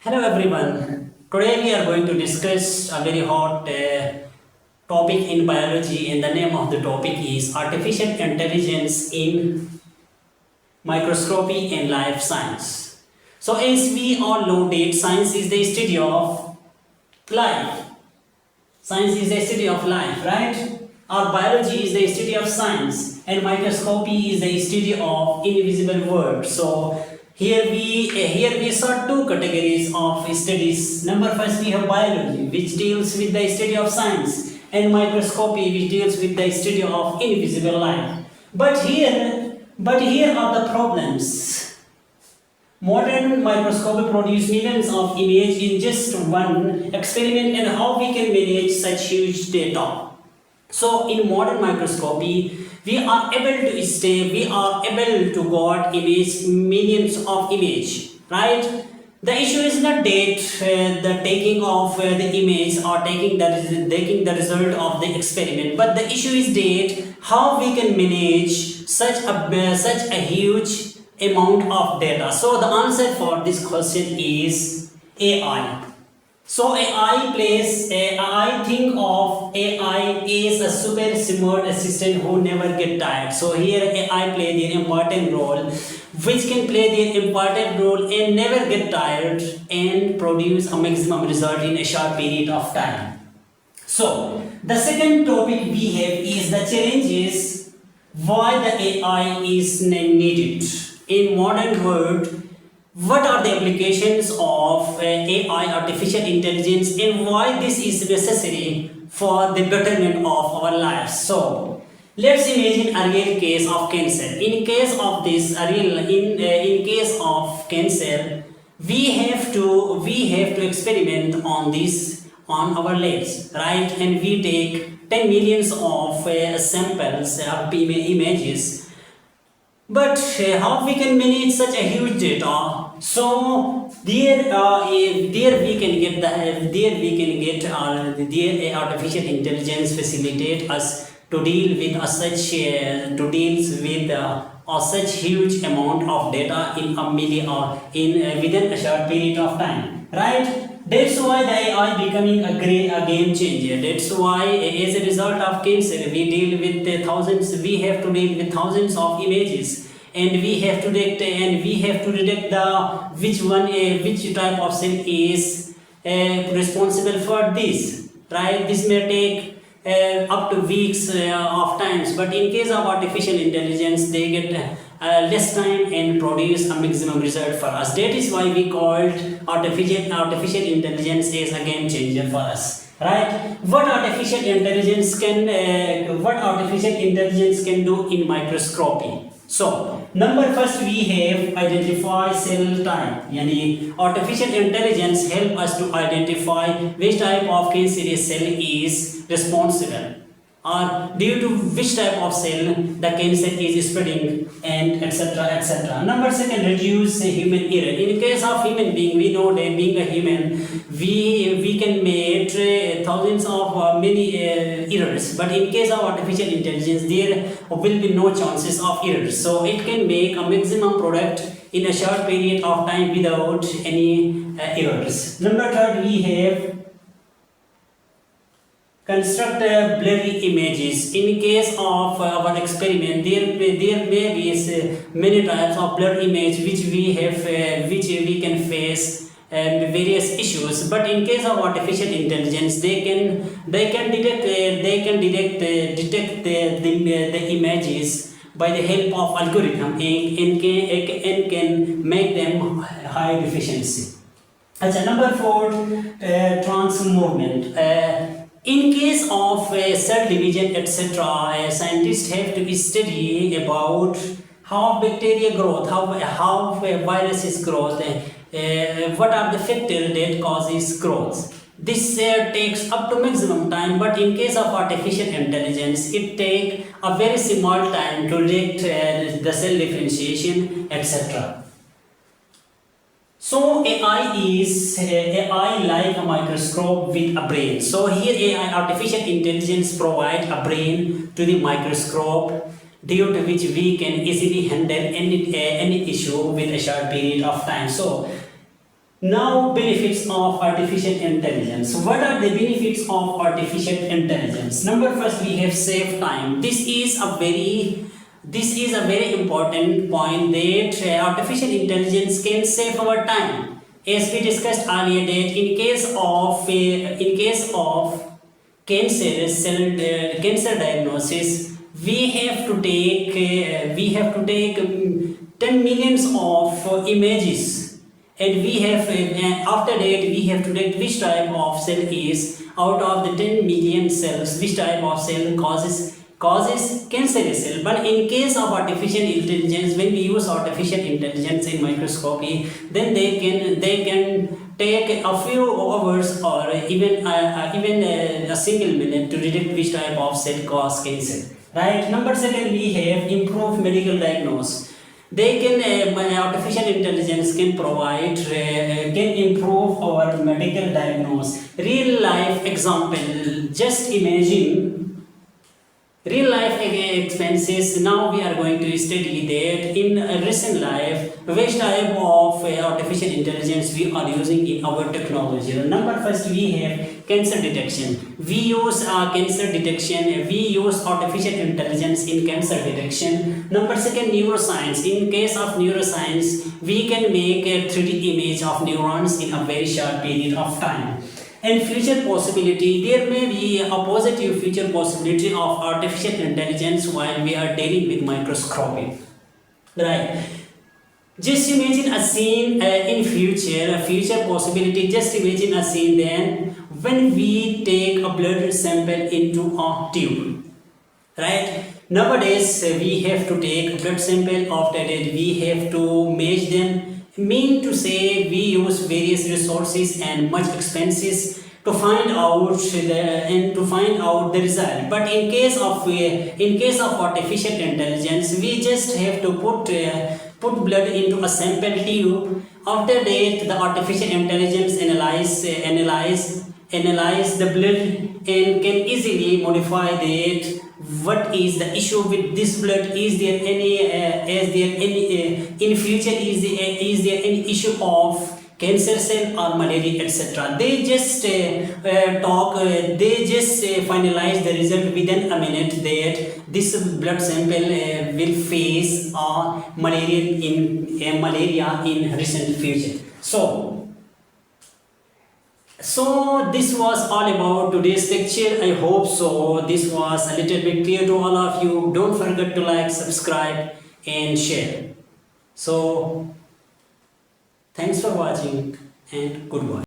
Hello everyone. Today we are going to discuss a very hot topic in biology, and the name of the topic is artificial intelligence in microscopy and life science. So as we all know that science is the study of life. Science is the study of life, right? Our biology is the study of science, and microscopy is the study of invisible world. So here we saw two categories of studies. Number first, we have biology, which deals with the study of science, and microscopy, which deals with the study of invisible life. But here are the problems. Modern microscopy produce millions of images in just one experiment, and how we can manage such huge data. So in modern microscopy, we are able to got millions of image, right? The issue is not that the taking of the image or taking the result of the experiment, but the issue is that how we can manage such a huge amount of data. So the answer for this question is AI. So I think of AI as a super smart assistant who never get tired. So here AI play the important role, which can play the important role and never get tired and produce a maximum result in a short period of time. So the second topic we have is the challenges why the AI is needed in modern world. What are the applications of AI, artificial intelligence, and why this is necessary for the betterment of our lives? So let's imagine a real case of cancer. In case of cancer, we have to experiment on this on our labs, right? And we take 10 millions of samples of images. But how we can manage such a huge data? So there we can get the artificial intelligence facilitate us to deal with such huge amount of data in a million or in within a short period of time, right? That's why the AI becoming a game changer. That's why as a result of cancer we have to deal with thousands of images, and we have to detect which type of cell is responsible for this, right? This may take up to weeks of times, but in case of artificial intelligence they get less time and produce a maximum result for us. That is why we called artificial intelligence as a game changer for us, right? What artificial intelligence can do in microscopy? So number first, we have identify cell type. Yani artificial intelligence help us to identify which type of cancerous cell is responsible, or due to which type of cell the cancer is spreading, and etc. Number second, reduce human error. In case of human being, we know that being a human, we can make thousands of many errors, but in case of artificial intelligence there will be no chances of errors, so it can make a maximum product in a short period of time without any errors. Number third, we have construct blurry images. In case of our experiment, there may be many types of blurred image which we can face various issues. But in case of artificial intelligence, they can detect the images by the help of algorithm and can make them high efficiency. Number four, trans movement. In case of cell division, etc., scientists have to study about how bacteria growth, how viruses growth, what are the factors that causes growth. This takes up to maximum time, but in case of artificial intelligence, it takes a very small time to detect the cell differentiation, etc. So AI like a microscope with a brain. So here AI, artificial intelligence, provide a brain to the microscope, due to which we can easily handle any issue with a short period of time. So Now, benefits of artificial intelligence. What are the benefits of artificial intelligence? Number first, we have save time. This is a very important point, that artificial intelligence can save our time. As we discussed earlier, that in case of cancer diagnosis, we have to take 10 millions of images, and after that we have to take which type of cell is out of the 10 million cells, which type of cell causes cancerous cell. But in case of artificial intelligence, when we use artificial intelligence in microscopy, then they can take a few hours, or even a single minute, to detect which type of cell cause cancer. Right. Number second, we have improved medical diagnosis. Artificial intelligence can improve our medical diagnosis. Real life example. Just imagine real life expenses. Now we are going to study that in recent life, which type of artificial intelligence we are using in our technology. Number first, we have cancer detection. We use artificial intelligence in cancer detection. Number second, neuroscience. In case of neuroscience, we can make a 3D image of neurons in a very short period of time. And future possibility, there may be a positive future possibility of artificial intelligence while we are dealing with microscopy. Right. Just imagine a scene in future, a future possibility. Just imagine a scene then when we take a blood sample into a tube. Right. Nowadays we have to take blood sample. After that we have to measure them. Mean to say, we use various resources and much expenses to find out the result. But in case of artificial intelligence, we just have to put blood into a sample tube. After that, the artificial intelligence analyze the blood and can easily modify that. What is the issue with this blood? Is there any in future, is there any issue of cancer cell or malaria, etc.? They just finalize the result within a minute, that this blood sample will face malaria in recent future. So this was all about today's lecture. I hope so this was a little bit clear to all of you. Don't forget to like, subscribe and share. So thanks for watching and goodbye.